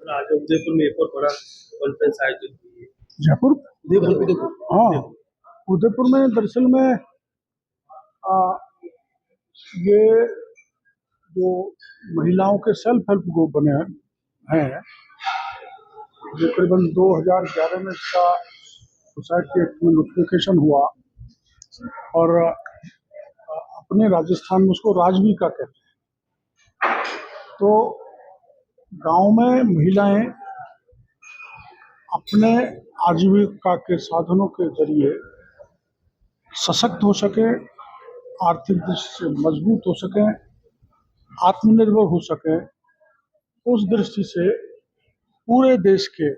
आज उदयपुर में एक और बड़ा कॉन्फ्रेंस आयोजित हुई है। जयपुर, उदयपुर हाँ, उदयपुर में दरअसल में ये जो महिलाओं के सेल्फ हेल्प ग्रुप बने हैं, ये करीबन 2011 में इसका सोसाइटी एक्ट में नोटिफिकेशन हुआ और अपने राजस्थान में उसको राजविका कहते हैं। तो गांव में महिलाएं अपने आजीविका के साधनों के जरिए सशक्त हो सके, आर्थिक दृष्टि से मजबूत हो सके, आत्मनिर्भर हो सके, उस दृष्टि से पूरे देश के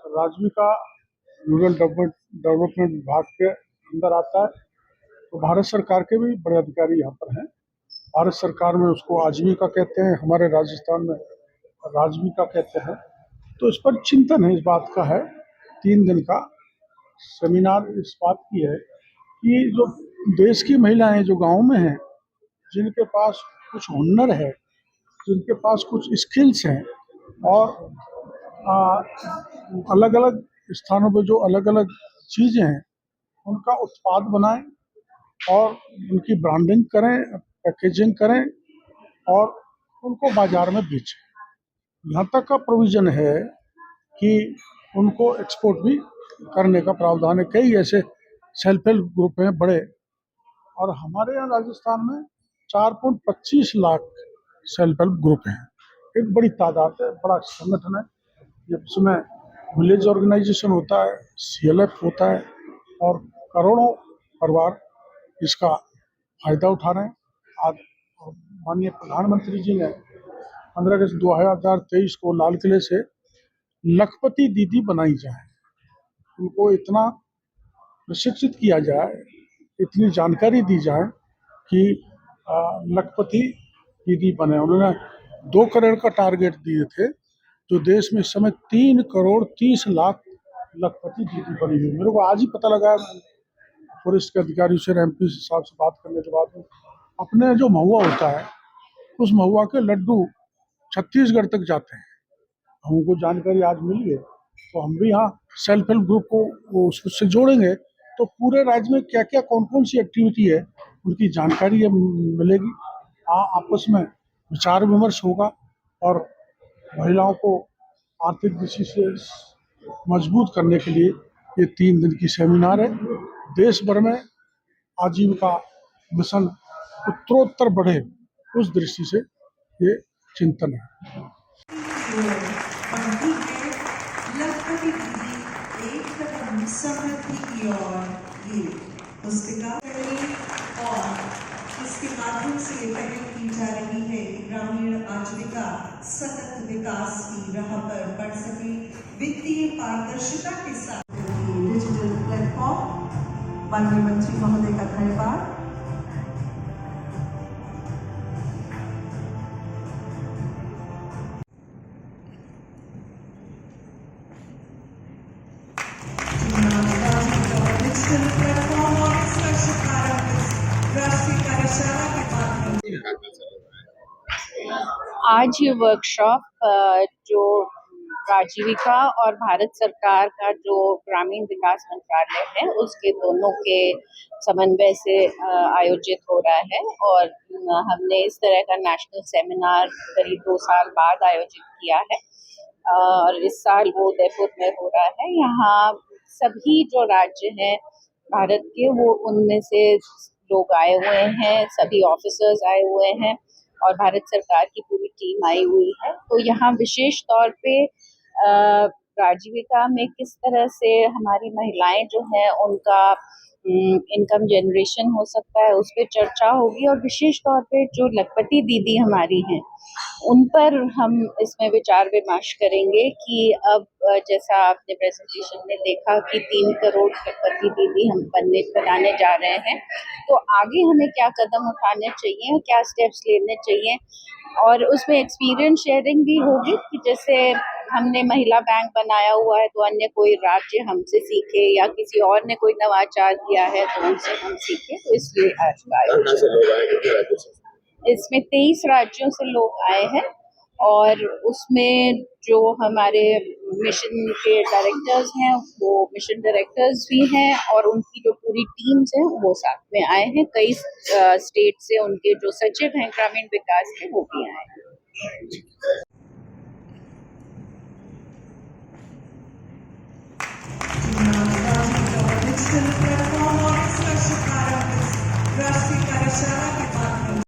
राजविका रूरल डेवलपमेंट विभाग के अंदर आता है। तो भारत सरकार के भी बड़े अधिकारी यहाँ पर हैं। भारत सरकार में उसको आजीविका कहते हैं, हमारे राजस्थान में राजविका कहते हैं। तो इस पर चिंतन है, इस बात का है, 3 दिन का सेमिनार इस बात की है कि जो देश की महिलाएं जो गांव में हैं, जिनके पास कुछ हुनर है, जिनके पास कुछ स्किल्स हैं और अलग अलग स्थानों पे जो अलग अलग चीज़ें हैं उनका उत्पाद बनाएं और उनकी ब्रांडिंग करें, पैकेजिंग करें और उनको बाजार में बेचें। यहाँ तक का प्रोविज़न है कि उनको एक्सपोर्ट भी करने का प्रावधान है। कई ऐसे सेल्फ हेल्प ग्रुप हैं बड़े, और हमारे यहाँ राजस्थान में 4.25 लाख सेल्फ हेल्प ग्रुप हैं। एक बड़ी तादाद है, बड़ा संगठन है। जिसमें विलेज ऑर्गेनाइजेशन होता है, CLF होता है और करोड़ों परिवार इसका फायदा उठा रहे हैं। आज माननीय प्रधानमंत्री जी ने 15 अगस्त 2023 को लाल किले से लखपति दीदी बनाई जाए, उनको इतना प्रशिक्षित किया जाए, इतनी जानकारी दी जाए कि लखपति दीदी बने। उन्होंने 2 करोड़ का टारगेट दिए थे, जो देश में इस समय 3 करोड़ 30 लाख लखपति दीदी बनी हुई। मेरे को आज ही पता लगा, फॉरेस्ट के अधिकारी से, MP साहब से बात करने के बाद, अपने जो महुआ होता है उस महुआ के लड्डू छत्तीसगढ़ तक जाते हैं। हमको जानकारी आज मिली है, तो हम भी यहाँ सेल्फ हेल्प ग्रुप को उससे जोड़ेंगे, तो पूरे राज्य में क्या क्या कौन कौन सी एक्टिविटी है उनकी जानकारी मिलेगी। आपस में विचार विमर्श होगा और महिलाओं को आर्थिक दृष्टि से मजबूत करने के लिए ये 3 दिन की सेमिनार है। देश भर में आजीविका मिशन उत्तरोत्तर बढ़े, उस दृष्टि से ये चिंतन है। लखपति दीदी एक कदम समृद्धि की ओर ये पुस्तिका और इसके माध्यम से पहल की जा रही है कि ग्रामीण आजीविका सतत विकास की राह पर बढ़ सके। वित्तीय पारदर्शिता के साथ डिजिटल प्लेटफॉर्म, माननीय मंत्री महोदय का धन्यवाद। आज ये वर्कशॉप जो आजीविका और भारत सरकार का जो ग्रामीण विकास मंत्रालय है उसके दोनों के समन्वय से आयोजित हो रहा है। और हमने इस तरह का नेशनल सेमिनार करीब 2 साल बाद आयोजित किया है और इस साल वो उदयपुर में हो रहा है। यहाँ सभी जो राज्य हैं भारत के, वो उनमें से लोग आए हुए हैं, सभी ऑफिसर्स आए हुए हैं और भारत सरकार की पूरी टीम आई हुई है। तो यहाँ विशेष तौर पे आजीविका में किस तरह से हमारी महिलाएं जो हैं उनका इनकम जनरेशन हो सकता है, उस पर चर्चा होगी। और विशेष तौर पे जो लखपति दीदी हमारी हैं उन पर हम इसमें विचार विमर्श करेंगे कि अब जैसा आपने प्रेजेंटेशन में देखा कि 3 करोड़ लखपति दीदी हम बनाने जा रहे हैं, तो आगे हमें क्या कदम उठाने चाहिए, क्या स्टेप्स लेने चाहिए। और उसमें एक्सपीरियंस शेयरिंग भी होगी कि जैसे हमने महिला बैंक बनाया हुआ है तो अन्य कोई राज्य हमसे सीखे, या किसी और ने कोई नवाचार किया है तो उनसे हम सीखे। तो इसलिए आज का आयोजन, इसमें 23 राज्यों से लोग आए हैं और उसमें जो हमारे मिशन के डायरेक्टर्स हैं वो मिशन डायरेक्टर्स भी हैं और उनकी जो पूरी टीम्स हैं वो साथ में आए हैं। कई स्टेट से उनके जो सचिव हैं ग्रामीण विकास के वो भी आए हैं। Digital platform और इसका शुभारंभ राष्ट्रीय कार्यशाला